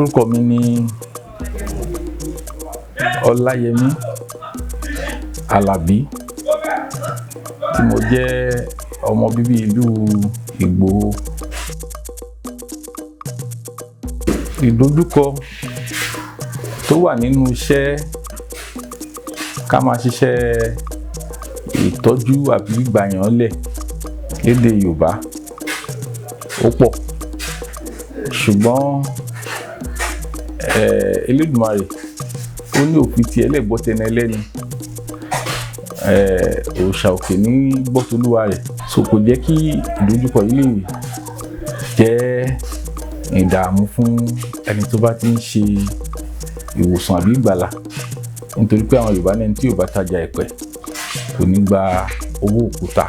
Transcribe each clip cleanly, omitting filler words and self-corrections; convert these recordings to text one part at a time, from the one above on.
Orúkọ mi ni Olayemi Alabi tí mo jẹ́ ọmọ bíbí ìlú Ìgbòho. Ìdojúkọ tó wà nínú iṣẹ́ ká máa ṣiṣẹ́ ìtọ́jú àbí ìgbàyànlẹ̀ lédè Yorùbá ó pọ̀, ṣùgbọ́n Elédùmarè ó ní òfin tí ẹlẹ́gbọ́ tẹni ẹlẹ́ni, òòṣà òkè ní gbọ́tolúwa rẹ̀, so kò jẹ́ kí ìdojúkọ yìí lè jẹ́ ìdààmú fún ẹni tó bá ti ń ṣe ìwòsàn àbí ìgbàlà, nítorí pé àwọn Yorùbá ní tí ò bá tajà ẹ̀pẹ̀ kò ní gba owó òkúta.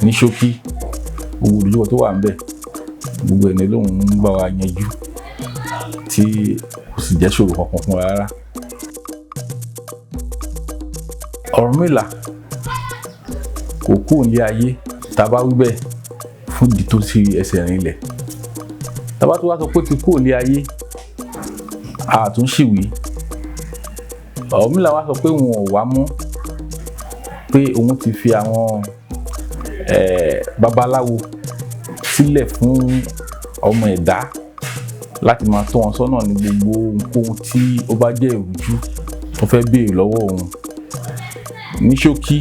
Ní ṣókí, gbogbo ìdojúkọ tó wà ń bẹ̀ gbogbo ẹni lóhun ń bá wa yanjú tí kò sì jẹ́ ṣòro kankan fún wa rárá. Ọ̀rúnmìlà kò kúrò ní ayé tá bá wí bẹ́ẹ̀ fún ìdí tó sí ẹsẹ̀ rinlẹ̀. Tá bá tó wá sọ pé ti kúrò ní ayé àtúnṣìwí. Ọ̀rúnmìlà wá sọ pé òun ò wá mọ́, pé òun ti fi àwọn babaláwo sílẹ̀ fún ọmọ ẹ̀dá láti máa tọ́ wọn sọ́nà ní gbogbo ohunkóhun tí ó bá jẹ́ ìrújú tó fẹ́ béèrè lọ́wọ́ òun. Ní ṣókí,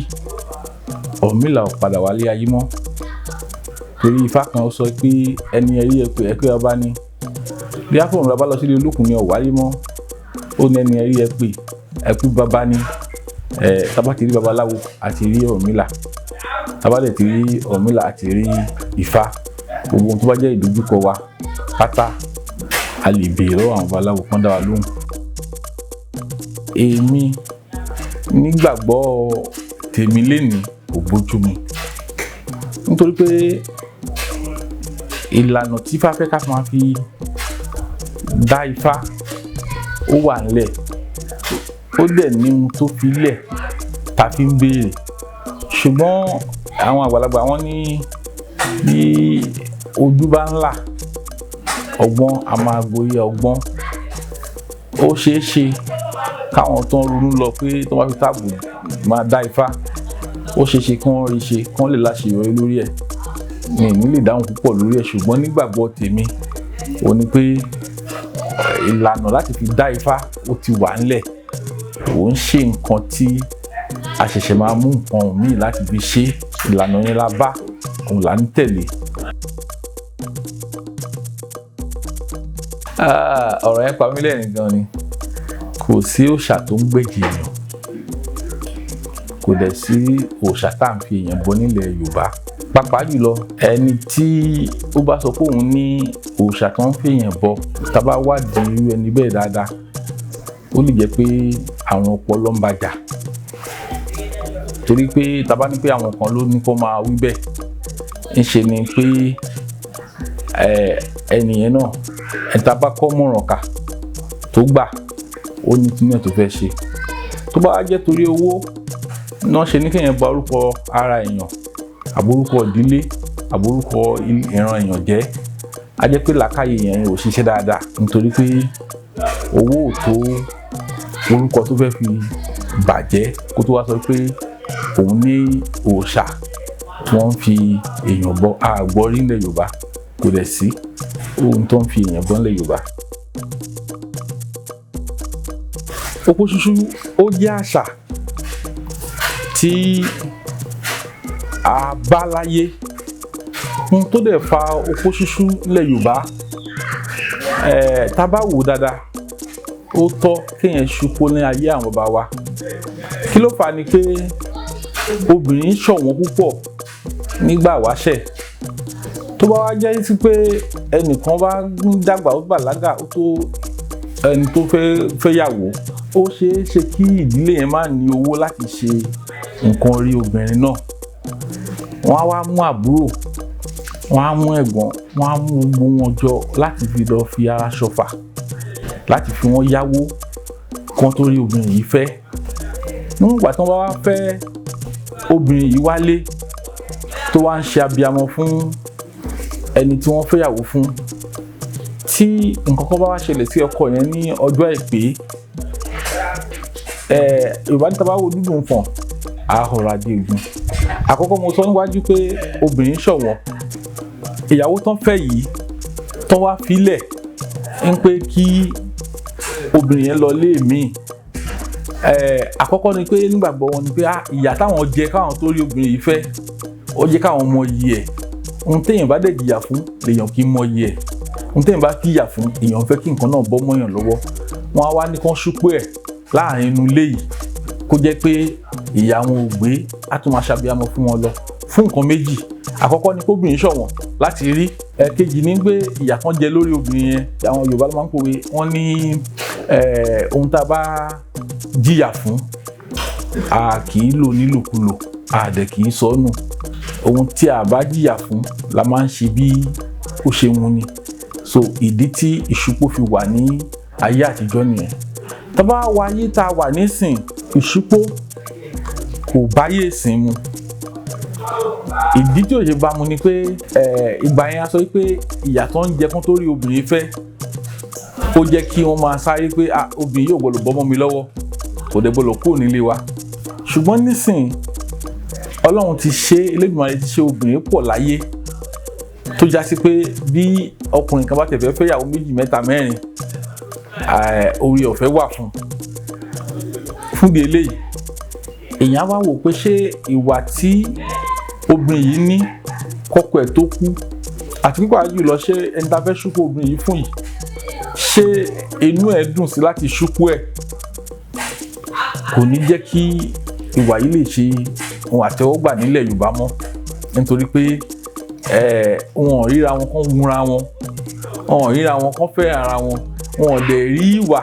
Ọ̀rúnmìlà ò padà wálé ayé mọ́, torí Ifá kan ó sọ pé ẹni ẹrí ẹpè ẹkẹ ọba ní bí áfọ̀rùn bàbá lọ sílé olókùn ni ọ̀wáyé mọ́, ó ní ẹni ẹrí ẹpè ẹkú bàbá ní tábà ti rí babaláwo àti rí Ọ̀rúnmìlà, tábà lè ti rí Ọ̀rúnmìlà àti rí Ifá. Gbogbo ohun tó bá jẹ́ ìdojúkọ wa pátá a lè béèrè lọ́wọ́ àwọn babaláwo kan dá wa lóhùn. Èmi nígbàgbọ́ tèmi lénìí kò bójú mu, nítorí pé ìlànà tí Ifá fẹ́ ká máa fi dá Ifá ó wà nílẹ̀, ó dẹ̀ ní ohun tó fi lẹ̀ tá fi ń béèrè. Ṣùgbọ́n àwọn àgbàlagbà wọ́n ní bí ojú bá ń là ọgbọ́n a máa gboyè ọgbọ́n. Ó ṣeé ṣe káwọn tó ń ronú lọ pé tó bá fi táàbù máa dá Ifá, ó ṣeé ṣe kí wọ́n rí ṣe kí wọ́n lè láṣeyọrí lórí ẹ̀. Mi ò ní lè dáhùn púpọ̀ lórí ẹ̀, ṣùgbọ́n nígbàgbọ́ tèmi ó ní pé ìlànà láti fi dá Ifá ó ti wà ńlẹ̀, ó ń ṣe nǹkan tí a ṣẹ̀ṣẹ̀ máa mú nǹkan míì láti fi ṣe. Ìlànà yẹn la bá, òun là ń tẹ̀lé. Ọ̀rọ̀ yẹn pa mí lẹ́rìn gan ni. Kò sí òòṣà tó ń gbèjì èèyàn, kò dẹ̀ sí òòṣà tá à ń fi èèyàn bọ nílẹ̀ Yorùbá. Pàápàá jùlọ ẹni tí ó bá sọ pé òun ní òòṣà tó ń fi èèyàn bọ, tá bá wádìí irú ẹni bẹ́ẹ̀ dáadáa, ó lè jẹ́ pé àwọn ọpọlọ ń bàjà. Torí pé tá bá ní pé àwọn kan ló ní kó máa wí bẹ́ẹ̀, ńṣe ni pé ẹnìyẹn náà ẹ̀ta bá kọ́ mọ̀ràn kà tó gbà ó ní kíní tó fẹ́ ṣe. Tó bá jẹ́ torí owó náà ṣe ní kéèyàn bà orúkọ ara èèyàn, àbórúkọ ìdílé, àbórúkọ ìran èèyàn jẹ́, á jẹ́ pé làákàyè èèyàn ò ṣiṣẹ́ dáadáa, nítorí pé owó ò tó orúkọ tó fẹ́ fi bàjẹ́ kó tó wá sọ pé òun ní òòṣà tí wọ́n ń fi èèyàn bọ. Àgbọ̀ rí nílẹ̀ Yorùbá, kò dẹ̀ sí ohun tó ń fi èèyàn bọ́ nílẹ̀ Yorùbá. Opó ṣúṣú ó jẹ́ àṣà tí a bá láyé. Ohun tó dẹ̀ fa opó ṣúṣú nílẹ̀ Yorùbá, tá bá wò dáadáa, ó tọ́ kéèyàn ṣupó ní ayé àwọn bàbá wa. Kí ló fà á ni pé obìnrin ṣọ̀wọ́n púpọ̀ nígbà wáṣẹ̀. Tó bá wá jẹ́ sí pé ẹnìkan bá ń dàgbà, ó bàlágà, ó tó ẹni tó fẹ́ yàwó, ó ṣeé ṣe kí ìdílé yẹn má ní owó láti ṣe nǹkan orí obìnrin náà. Wọ́n á wá mú àbúrò, wọ́n á mú ẹ̀gbọ́n, wọ́n á mú gbogbo wọn jọ láti fi lọ fi ara ṣọ̀fà, láti fi wọ́n yáwó kan tó rí obìnrin yìí fẹ́. Nígbà tí wọ́n bá wá fẹ́ obìnrin yìí wálé tó wá ń ṣe abiyamọ fún ẹni tí wọ́n fẹ́yàwó fún, tí nǹkan kan bá wá ṣẹlẹ̀ sí ọkọ yẹn ní ọjọ́ àìpé Yorùbá ní tá bá wo dúdú fọ̀n àhọ̀rọ̀ adé ogun. Àkọ́kọ́ mo sọ níwájú pé obìnrin ṣọ̀wọ́n, ìyàwó tán fẹ́ yìí tán wá filẹ̀ ń pé kí obìnrin yẹn lọ lé mi. Àkọ́kọ́ ni pé nígbàgbọ́ wọn ni pé ìyà táwọn jẹ káwọn tó rí obìnrin yìí fẹ́ ó jẹ́ káwọn mọ iyì ẹ̀. Ohun téèyàn bá dẹ̀ jìyà fún lèèyàn kì í mọ iyì ẹ̀. Ohun téèyàn bá kíyà fún èèyàn fẹ́ kí nǹkan náà bọ́ mọ́yàn lọ́wọ́. Wọ́n á wá ní kán ṣúpọ̀ ẹ̀ láàrin inú ilé yìí kó jẹ́ pé ìyá wọn ò gbé á tún máa ṣàbíamọ fún wọn lọ fún nǹkan méjì. Àkọ́kọ́ ni kóbìnrin ṣọ̀wọ́n láti rí. Ẹ̀kejì ni pé ìyà kan jẹ lórí obìnrin yẹn. Àwọn Yorùbá ló máa ń pòwe wọ́n ní ohun tá a bá jìyà fún a kì í lò nílòkulò, a dẹ̀ kì í sọnù. Ohun tí a bá jìyà fún la máa ń ṣe bí ó ṣe wù ni. So ìdí tí ìṣúpó fi wà ní ayé àtijọ́ nìyẹn. Tá bá wá ayé tá a wà nísìn, ìṣúpó kò báyé ìsìn mu. Ìdí tí ò ṣe bá mu ni pé ìgbà yẹn a sọ pé ìyà tó ń jẹ kán tó rí obìnrin fẹ́ ó jẹ́ kí wọ́n máa sáré pé obìnrin yóò gbọ́dọ̀ bọ́mọ́ mi lọ́wọ́, kò dẹ̀ gbọ́dọ̀ kúrò nílé wa. Ṣùgbọ́n nísìn Ọlọ́run ti ṣe, Elédùmarè ti ṣe obìnrin pọ̀ láyé tó já sí pé bí ọkùnrin kan bá tẹ̀fẹ́ fẹ́ ìyàwó 2, 3, 4 orí ọ̀fẹ́ wà fún di eléyìí. Èèyàn wá wò pé ṣé ìwà tí obìnrin yìí ní kọ́kọ́ ẹ̀ tó kú àti pípa jùlọ ṣé ẹni tá fẹ́ ṣúpọ̀ obìnrin yìí fún yìí ṣé inú ẹ̀ dùn sí láti ṣúpọ̀ ẹ̀, kò ní jẹ́ kí ìwà yìí lè ṣe ohun àtẹ́wọ́gbà nílẹ̀ Yorùbá mọ́. Nítorí pé wọn ò ríra wọn kán wúra wọn, wọn ò ríra wọn kán fẹ́ ara wọn, wọn ò dẹ̀ rí ìwà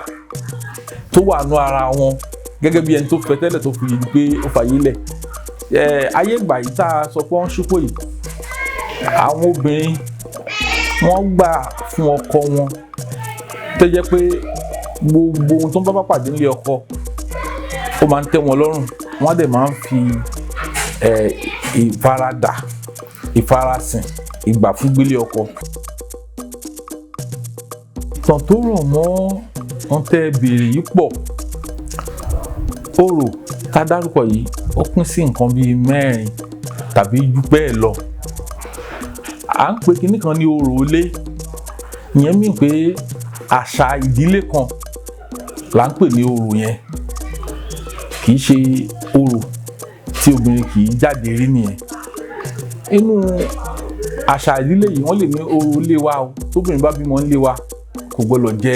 tó wà nú ara wọn gẹ́gẹ́ bí ẹni tó fẹ́ tẹ́lẹ̀ tó fi gbé ó fàyè lẹ̀. Ayé ìgbà yìí tá a sọ pé wọ́n ṣúpọ̀ yìí, àwọn obìnrin wọ́n gbà fún ọkọ wọn tó jẹ́ pé gbogbo ohun tó ń bá pàdé nílé ọkọ ó máa ń tẹ́ wọn lọ́rùn. Wọ́n dẹ̀ máa ń fi ìfaradà, ìfarasìn, ìgbà fún gbélé ọkọ. Ìtàn tó rọ̀ mọ́ ohun tẹ́ béèrè yìí pọ̀. Orò tá dárúkọ yìí ó pín sí nǹkan bíi 4 tàbí jù bẹ́ẹ̀ lọ. À ń pè kinní kan ní orò ilé. Ìyẹn mìíràn pé àṣà ìdílé kan là ń pè ní orò yẹn. Kì í ṣe orò tí obìnrin kì í jáde rí nìyẹn. Inú àṣà ìdílé yìí wọ́n lè ní orò ilé wa o, tóbìnrin bá bímọ nílé wa kò gbọdọ̀ jẹ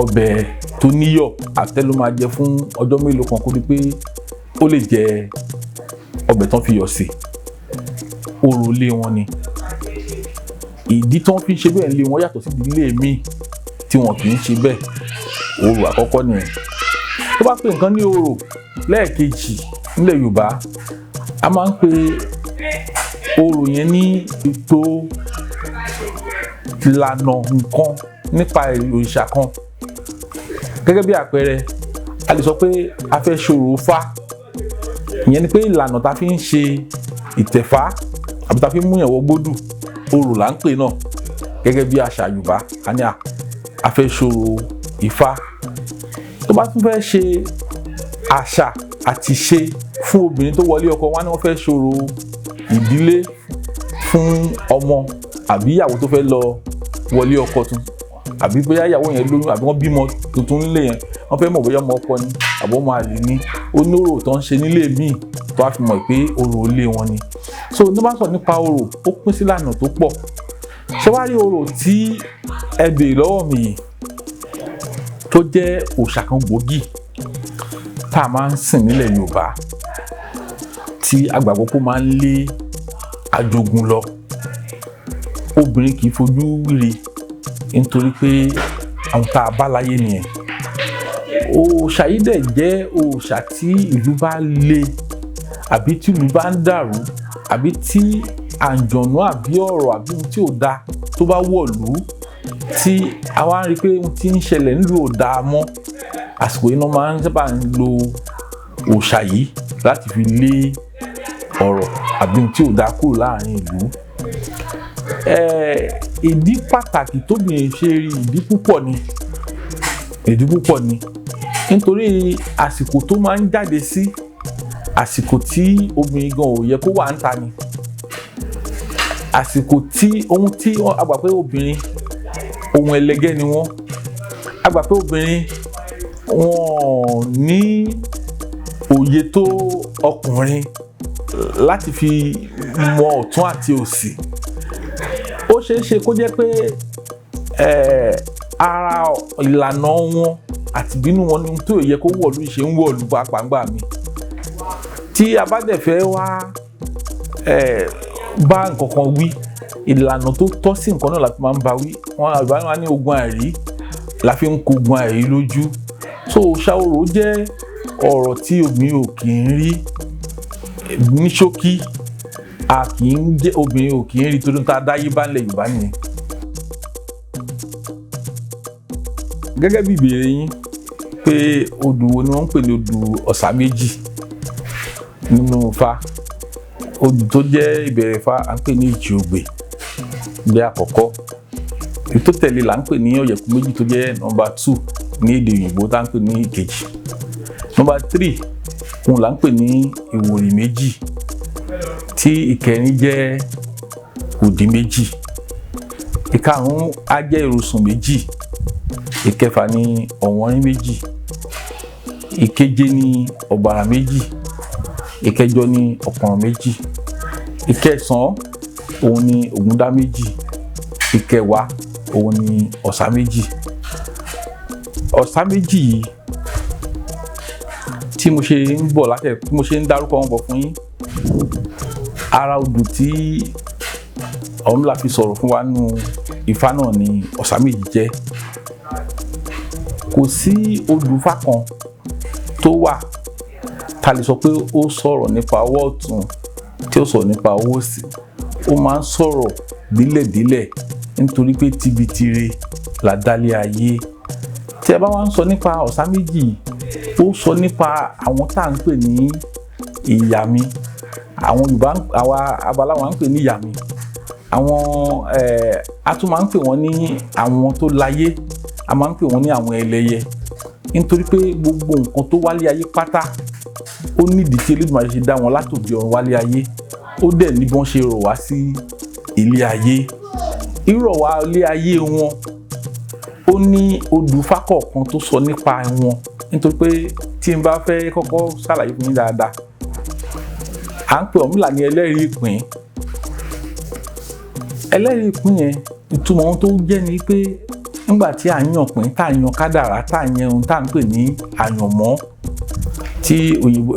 ọbẹ̀ tó níyọ̀, àtẹ́ ló máa jẹ fún ọjọ́ mélòó kan kó di pé ó lè jẹ ọbẹ̀ tán fi yọ̀ sí. Orò ilé wọn ni. Ìdí tí wọ́n fi ń ṣe bẹ́ẹ̀ nílé wọn yàtọ̀ sí ìdílé míì tí wọn kì í ṣe bẹ́ẹ̀. Orò àkọ́kọ́ nìyẹn. Tó bá pè nǹkan ní orò lẹ́ẹ̀kejì nílẹ̀ Yorùbá, a máa ń pe orò yẹn ní ètò ìlànà nǹkan nípa òrìṣà kan. Gẹ́gẹ́ bí àpẹẹrẹ, a lè sọ pé a fẹ́ ṣorò Ifá. Ìyẹn ni pé ìlànà tá fi ń ṣe ìtẹ̀fá àbí tá fi ń mú yàn wọ gbódù, orò là ń pè náà. Gẹ́gẹ́ bí àṣà Yorùbá, a ní a fẹ́ ṣorò Ifá. Tó bá tún fẹ́ ṣe àṣà àti ṣe fún obìnrin tó wọlé ọkọ, wá ní wọ́n fẹ́ ṣorò ìdílé fún ọmọ àbí ìyàwó tó fẹ́ lọ wọlé ọkọ tuntun, àbí bóyá ìyàwó yẹn lóyún àbí wọ́n bímọ tuntun nílé yẹn, wọ́n fẹ́ mọ̀ bóyá ọmọ ọkọ ni àbí ọmọ àlè ni. Ó ní orò tó ń ṣe nílé míì tó wá fi mọ̀ pé orò ilé wọn ni. So ní bá sọ nípa orò, ó pín sí ìlànà tó pọ̀. Ṣé wá rí orò tí ẹ béèrè lọ́wọ́ mi yìí tó jẹ́ òòṣà kan gbòógì tá a máa ń sìn nílẹ̀ Yorùbá tí a gbàgbọ́ pé ó máa ń lé àjogún lọ. Obìnrin kì í fojú rí nítorí pé àwọn tá a bá láyé nìyẹn. Òòṣà yìí dẹ̀ jẹ́ òòṣà tí ìlú bá le àbí tí ìlú bá ń dàrú àbí tí àǹjọ̀nú àbí ọ̀rọ̀ àbí ohun tí ò da tó bá wọ̀lú tí a wá ń rí pé ohun tí ń ṣẹlẹ̀ nílùú ò dáa mọ́, àsìkò yìí náà máa ń sábà ń lo òòṣà yìí láti fi lé ọ̀rọ̀ àbí ohun tí ò dáa kúrò láàrin ìlú. ìdí pàtàkì tóbìnrin ṣe rí ìdí púpọ̀ ni nítorí àsìkò tó máa ń jáde sí àsìkò tí obìnrin gan ò yẹ kó wà ń ta ni, àsìkò tí ohun tí a gbà pé obìnrin ohun ẹlẹgẹ́ ni wọ́n, a gbà pé obìnrin wọn ní òye tó ọkùnrin láti fi mọ ọ̀tún àti òsì. Ó ṣeé ṣe kó jẹ́ pé ara ìlànà wọn àti ìbínú wọn ni tó yẹ kó wọ̀lú ṣe ń wọ̀lú pàápàá mi. Tí a bá dẹ̀ fẹ́ wá bá nǹkan kan wí, ìlànà tó tọ́ sí nǹkan náà la fi máa ń bá wí. Wọn àgbà máa ní ogun àìrí la fi ń kó ogun àìrí lójú. So ṣàwòrò jẹ́ ọ̀rọ̀ tí obìnrin ò kì í rí ní ṣókí, obìnrin ò kì í rí torí tá a dáyé bá ńlẹ̀ Yorùbá nìyẹn. Gẹ́gẹ́ bí ìbéèrè yín pé odù wo ni wọ́n ń pè ní odù ọ̀sà méjì nínú Ifá. Odù tó jẹ́ ìbẹ̀rẹ̀ Ifá à ń pè ní ìjì ògbè bí àkọ́kọ́. Èyí tó tẹ̀lé là ń pè ní ọ̀yẹ̀kú méjì tó jẹ́ nọ́mbà 2 ní èdè òyìnbó tá ń pè ní ìkejì. Nọ́mbà 3 òun là ń pè ní ìwòrì méjì, tí ìkẹrin jẹ́ òdì méjì. Ìkarùn-ún á jẹ́ ìrosùn méjì. Ìkẹfà ní ọ̀wọ́nrín méjì. Ìkeje ní ọ̀gbàrà méjì. Ìkẹjọ ní ọ̀pọ̀rọ̀n méjì. Ìkẹsàn-án òun ní ògúndá méjì. Ìkẹwàá òun ní ọ̀sà méjì. Ọ̀sà méjì yìí tí mo ṣe ń bọ̀ látẹ̀ tí mo ṣe ń dárúkọ wọn bọ̀ fún yín, ara odù tí Ọ̀rúnmìlà fi sọ̀rọ̀ fún wa nínú Ifá náà ni ọ̀sà méjì jẹ́. Kò sí odù Ifá kan tó wà ta lè sọ pé ó sọ̀rọ̀ nípa ọwọ́ ọ̀tún tí ó sọ̀rọ̀ nípa ọwọ́ òsì. Ó máa ń sọ̀rọ̀ dílẹ̀dílẹ̀ nítorí pé tibitire là dálé ayé. Tí ẹ bá wá ń sọ nípa ọ̀sà méjì, ó sọ nípa àwọn tá à ń pè ní ìyàmí. Àwọn Yorùbá àwa abaláwa ń pè ní ìyàmí. Àwọn a tún máa ń pè wọ́n ní àwọn tó láyé, a máa ń pè wọ́n ní àwọn ẹlẹ́yẹ. Nítorí pé gbogbo nǹkan tó wálé ayé pátá ó nídìí tí Elédùmarè ṣe dá wọn látòdì ọ̀run wálé ayé. Ó dẹ̀ ní bí wọ́n ṣe rọ̀ wá sí ilé ayé. Rírọ̀ wá ilé ayé wọn ó ní odù Ifá kọ̀ọ̀kan tó sọ nípa wọn. Nítorí pé tí n bá fẹ́ kọ́kọ́ ṣàlàyé fún yín dáadáa, à ń pè Ọ̀rúnmìlà ní ẹlẹ́rìí ìpín. Ẹlẹ́rìí ìpín yẹn ìtumọ̀ ohun tó jẹ́ ni pé nígbà tí à ń yàn pín, tá à ń yan kádàrá, tá à ń yan ohun tá à ń pè ní àyànmọ́, tí òyìnbó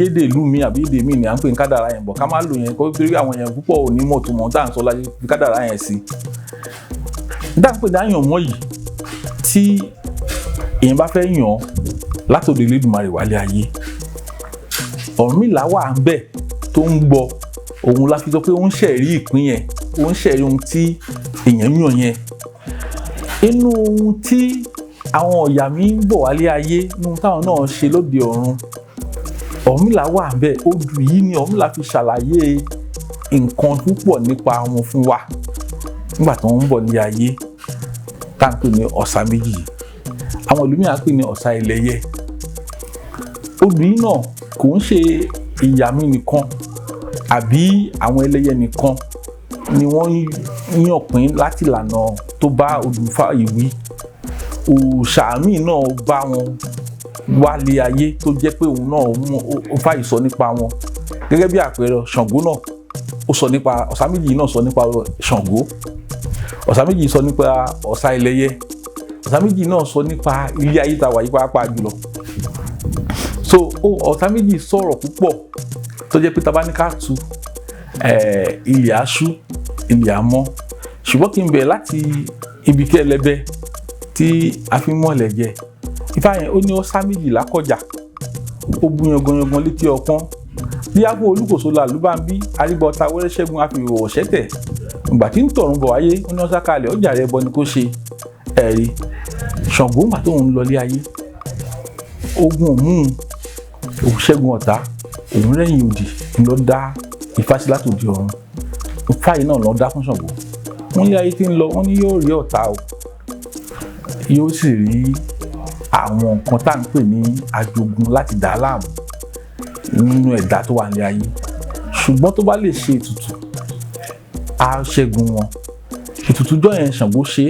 èdè ìlú mi àbí èdè mi ni à ń pè ní kádàrá yẹn, bọ̀ ká má lò yẹn kó torí àwọn èèyàn púpọ̀ ò ní mọ̀ tó mọ̀ tá à ń sọ láyé fi kádàrá yẹn sí. Tá à ń pè ní àyànmọ́ yìí tí èèyàn bá fẹ́ yàn látòdì Elédùmarè wálé ayé, Ọ̀rúnmìlà wà ń bẹ̀ tó ń gbọ́. Òun la fi sọ pé ó ń ṣẹ̀rí ìpín yẹn, ó ń ṣẹ̀rí ohun tí èèyàn yàn yẹn. Inú ohun tí àwọn ọ̀yàmí ń bọ̀ wálé ayé, inú táwọn náà ṣe lóde ọ̀run, Ọ̀rúnmìlà wà ń bẹ̀. Odù yìí ni Ọ̀rúnmìlà fi ṣàlàyé nǹkan púpọ̀ nípa wọn fún wa nígbà tó ń bọ̀ ní ayé tá à ń pè ní ọ̀sà méjì. Àwọn ìlú mìíràn pè ní ọ̀sà ẹlẹ́yẹ. Odù yìí náà kò ń ṣe ìyàmí nìkan àbí àwọn ẹlẹ́yẹ nìkan ni wọ́n yàn pín láti ìlànà tó bá odù Ifá yìí wí. Òòṣà míì náà bá wọn wálé ayé tó jẹ́ pé òun náà Ifá yìí sọ nípa wọn. Gẹ́gẹ́ bí àpẹẹrẹ Ṣàngó náà ó sọ nípa ọ̀sà méjì náà, sọ nípa Ṣàngó. Ọ̀sà méjì sọ nípa ọ̀sà ẹlẹ́yẹ. Ọ̀sà méjì náà sọ nípa ilé ayé tá a wà yí pàápàá jùlọ. So ọ̀sà méjì sọ̀rọ̀ púpọ̀ tó jẹ́ pé tá bá ní ká tu ilẹ̀ aṣú ilẹ̀ amọ́. Ṣùgbọ́n kí n bẹ̀rẹ̀ láti ibi kẹlẹbẹ tí a fi mọ̀lẹ̀ jẹ. Ifá yẹn ó ní ọ̀sà méjì lákọjà, ó bú yanganyangan létí ọpọ́n. Bí a fún Olúkòso la ló bá ń bí arígbọ́ta wẹ́rẹ́ ṣẹ́gun àfihàn ṣẹ́tẹ̀. Ìgbà tí ń tọ̀run bọ̀ wáyé ó ní ọ̀sà kalẹ̀ ọjà rẹ̀ bọ ni kó ṣe ẹ̀rí. Ṣàngó mà tó ń lọlé ayé, ogun òmùn òun ṣẹ́gun ọ̀tá, òun rẹ́yìn òdì ló dá Ifá sí látòdì ọ̀run. Ifá yìí náà lọ dá fún Ṣàngó. Wọ́n ní ayé tí ń lọ, wọ́n ní yóò rí ọ̀tá o, yóò sì rí àwọn nǹkan tá à ń pè ní ajogun láti dà á láàmú nínú ẹ̀dá tó wà ní ayé. Ṣùgbọ́n tó bá lè ṣe ètùtù, á ṣẹ́gun wọn. Ètùtù jọ́ yẹn Ṣàngó ṣe,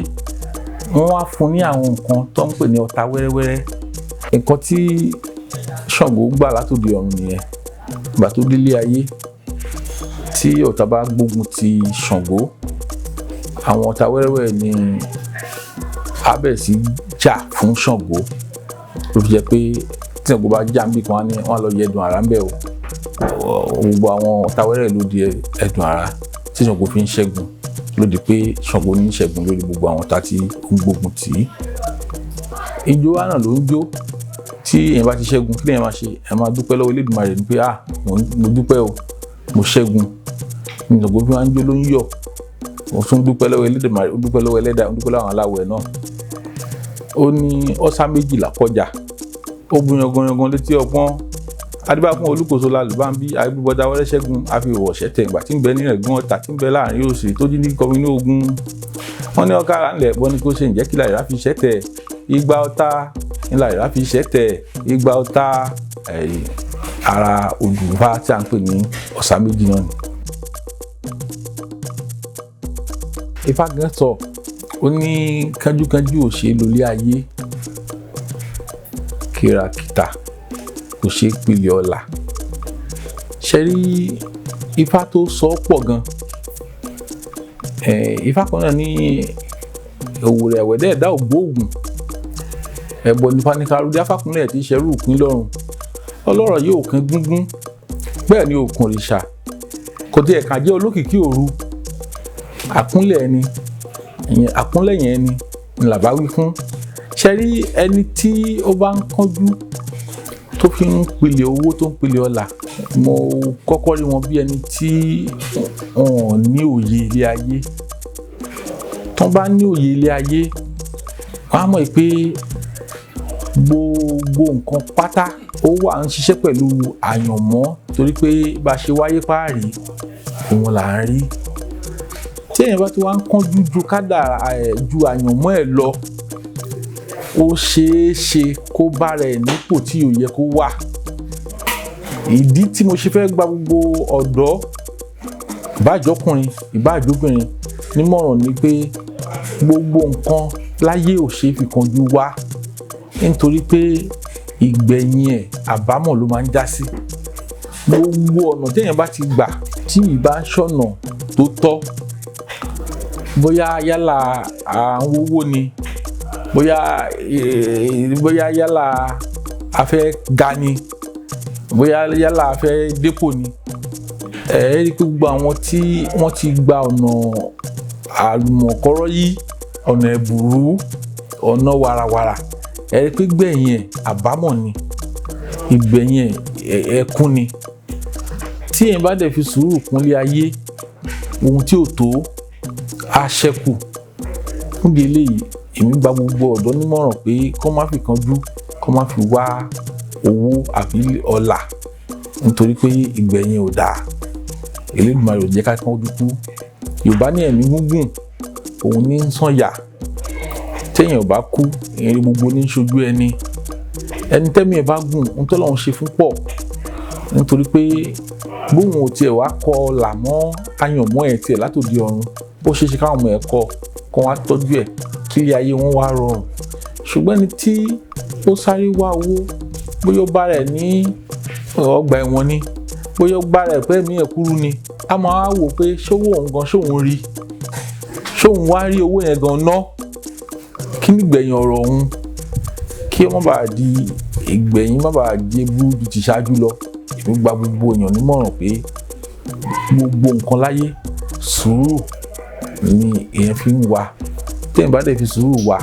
wọ́n wá fún ní àwọn nǹkan tó ń pè ní ọ̀tá wẹ́rẹ́wẹ́rẹ́. Nǹkan tí Ṣàngó gbà látòdì ọ̀run nìyẹn. Ìgbà tó délé ayé, tí ọ̀tá bá gbógun ti Ṣàngó, àwọn ọ̀tá wẹ́rẹ́wẹ́rẹ́ ni á bẹ̀rẹ̀ sí jà fún Ṣàngó. Ló fi jẹ́ pé tí Ṣàngó bá jà níbì kan, wọ́n á lọ yẹ ẹ̀dùn àrá ń bẹ̀ o. Gbogbo àwọn ọ̀tá wẹ́rẹ́wẹ́rẹ́ ló di ẹ̀dùn àrá tí Ṣàngó fi ń ṣẹ́gun. Ló di pé Ṣàngó ní ṣẹ́gun lórí gbogbo àwọn ọ̀tá tí ó ń gbógun tì í. Ijó wa náà ló ń jó. Tí èèyàn bá ti ṣẹ́gun, kí lèèyàn máa ṣe? Ẹ máa dúpẹ́ lọ́wọ́ Elédùmarè ni pé mo dúpẹ́ o, mo ṣẹ́gun. Ní Ṣàngó fi máa ń jó ló ń yọ̀. Ó tún dúpẹ́ lọ́wọ́ Elédùmarè, ó dúpẹ́ lọ́wọ́ Ẹlẹ́dàá, ó dúpẹ́ lọ́wọ́ àwọn aláwọ̀ ẹ̀ náà. Ó ní ọ̀sá méjìlá kọjá, ó bu yangan létí ọpọ́n. Adébá fún Olúkòso lálùbámbí, àgbébọ̀dá wẹ́rẹ́ ṣẹ́gun, àfihàn ṣẹ́tẹ̀ ìgbà tí ń bẹ nínú ẹ̀gbọ́n ọ̀tá tí ń bẹ láàrin òsì tó jí ní kọminú ogun. Wọ́n ní ọ̀ká ara ńlẹ̀ bọ́ ní kó ṣe ǹjẹ́ kí láìra fi ṣẹ́tẹ̀, igba ọ̀tá ní láìra fi ṣẹ́tẹ̀, igba ọ̀tá ara Odùfá tí a ń pè ní ọ̀sá méjì náà ni. Ifá gan sọ, ó ní kánjúkánjú ò ṣe lólé ayé, kìràkìtà kò ṣe pìlẹ̀ ọ̀la. Ṣé rí Ifá tó sọ pọ̀ gan. Ifá kan náà ní òwúrẹ̀ ẹ̀wẹ̀dẹ́ ẹ̀dá ògbóògùn. Ẹ̀bọ nípa ní karùdí afákúnlẹ̀ tí ṣẹrú òpin lọ́rùn. Ọlọ́rọ̀ yóò kan gúngún, bẹ́ẹ̀ ni òkun òrìṣà. Kò tí ẹ̀ka jẹ́ olókìkí òru. Àkúnlẹ̀ ẹni, àkúnlẹ̀yìn ẹni ni làbá wí fún. Ṣé rí ẹni tí ó bá ń kánjú tó fi ń pilẹ̀ owó tó ń pilẹ̀ ọlà, mo kọ́kọ́ rí wọn bí ẹni tí wọn ní òye ilé ayé. Tán bá ní òye ilé ayé, wọ́n á mọ̀ pé gbogbo nǹkan pátá ó wà ń ṣiṣẹ́ pẹ̀lú àyànmọ́, torí pé bá ṣe wáyé páàrí òun là ń rí. Tí èèyàn bá ti wá ń kánjú ju kádàrá ju àyànmọ́ ẹ̀ lọ, ó ṣeé ṣe kó bára ẹ̀ nípò tí ò yẹ kó wà. Ìdí tí mo ṣe fẹ́ gba gbogbo ọ̀dọ́, ìbáàjọ́kùnrin ìbáàjọ́bìnrin nímọ̀ràn ni pé gbogbo nǹkan láyé ò ṣe é fi kánjú wá, nítorí pé ìgbẹ̀yìn ẹ̀ àbámọ̀ ló máa ń já sí. Gbogbo ọ̀nà téèyàn bá ti gbà tí ìbá ṣọ̀nà tó tọ́, bóyá yálà à ń wówó ni, bóyá yálà a fẹ́ ga ni, bóyá yálà a fẹ́ dépò ni, rí i pé gbogbo àwọn tí wọ́n ti gba ọ̀nà àlùmọ̀kọ́rọ́ yìí, ọ̀nà ẹ̀bùrú, ọ̀nà wàràwàrà, rí i pé gbẹ̀yìn ẹ̀ àbámọ̀ ni, ìgbẹ̀yìn ẹ̀ ẹkún ni. Tí èèyàn bá dẹ̀ fi sùúrù kúnlé ayé, ohun tí ò tó á ṣẹ́kù. Fún ìdí eléyìí, èmi gba gbogbo ọ̀dọ́ nímọ̀ràn pé kó má fi kánjú, kó má fi wá owó àbí ọlà, nítorí pé ìgbẹ̀yìn ò dáa. Elédùmarè ò jẹ́ ká kánjú kú. Yorùbá ní ẹ̀mí gúngùn, òun ní ń sànyà. Téèyàn ò bá kú, ìrìn gbogbo ní ṣojú ẹni. Ẹni tẹ́mi ẹ̀ bá gùn, ohun tó lọ́run ṣe fún pọ̀. Nítorí pé bóun ò tiẹ̀ wá kọ ọlà mọ́ àyànmọ́ ẹ̀ tiẹ̀ látòdì ọ̀run, ó ṣeé ṣe káwọn ọmọ ẹ̀ kọ́ wá tọ́jú ẹ̀ kí ilé ayé wọn wá rọrùn. Ṣùgbọ́n ẹni tí ó sáré wá owó, bóyá ó bá rẹ̀ ní ọgbà ẹ̀wọ̀n ni, bóyá ó bá rẹ̀ pé ẹ̀mí ẹ̀ kúrú ni, a máa wò pé ṣówó òun gan ṣóun rí, ṣóun wá rí owó yẹn gan ná, kí ni ìgbẹ̀yìn ọ̀rọ̀ òun, kí ó má bàa di ìgbẹ̀yìn má bàa jẹ́ burú ju ti ṣáájú lọ. Èmi gba gbogbo èèyàn nímọ̀ràn pé gbogbo nǹkan láyé sùúrù ni èèyàn fi ń wá. Téèyàn bá dẹ̀ fi sùúrù wá,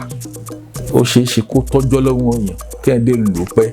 ó ṣeé ṣe kó tọ́jọ́ lọ́wọ́ èèyàn, kéèyàn dé lò pẹ́.